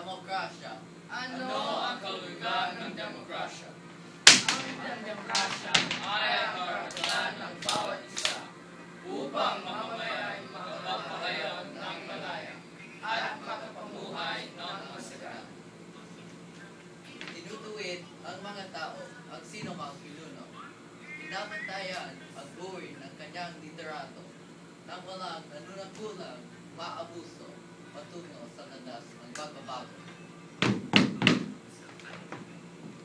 demokrasya? Ano ang kahulugan ng demokrasya? Ang demokrasya Ay ang karapatan ng bawat isa upang mamamayan makapagpahayag ng malaya at makapamuhay ng masagana. Tinutuwid ang mga tao ang sino mang pinuno. Binabantayan ang buhay ng kanyang liderato nang walang nanunagulang maabuso patungo sa landas ng pagbabago.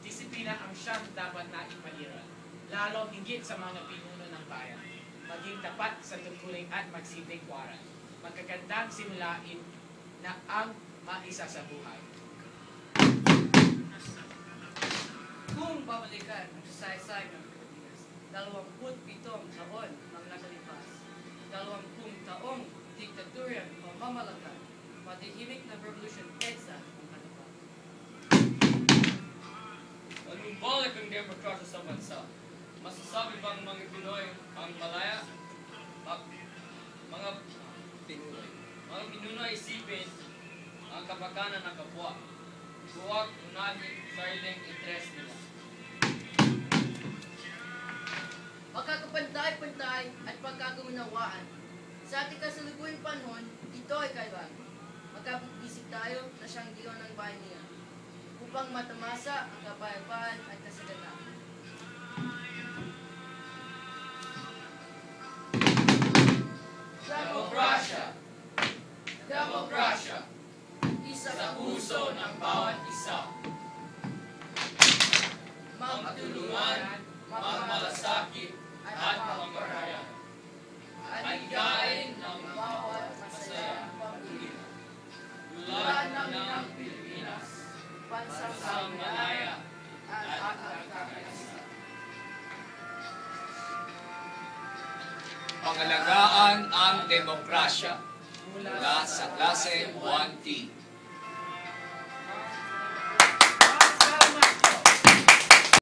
disiplina ang siyang dapat na ipaliran, lalo higit sa mga pinuno ng bayan. Maging tapat sa tungkulin at magsilbing waran. Magkagandang simulain na ang maisa sa buhay. Kung babalikan ang saysay ng Pilipinas, 27 taon ang nakalipas. 20 taong diktatorya ng pamamalakan, matahimik na revolution EDSA ang katapat. Nanumbalik ang demokrasya sa bansa. Masasabi bang mga Pinoy ang malaya? Mga Pinuno ay isipin ang kapakanan ng kapwa. Huwag unahin sariling interes nila. Pagkakapantay-pantay at pagkakaunawaan. Sa ating kasalukuyang panahon, ito ay kailangan. Magkapag-isip tayo na siyang diyon ng bayan niya upang matamasa ang kapayapaan at kasaganaan. Demokrasya! Demokrasya! Isa Sa puso ng bawat isa. Magtulungan, magmalasakit, at magparayan. Aligain ng bawat masaya masayang pamilya. tulad ng Pilipinas, Pansang isang malaya at at nagkakaisa. Pangalagaan ang demokrasya mula sa klase 1T.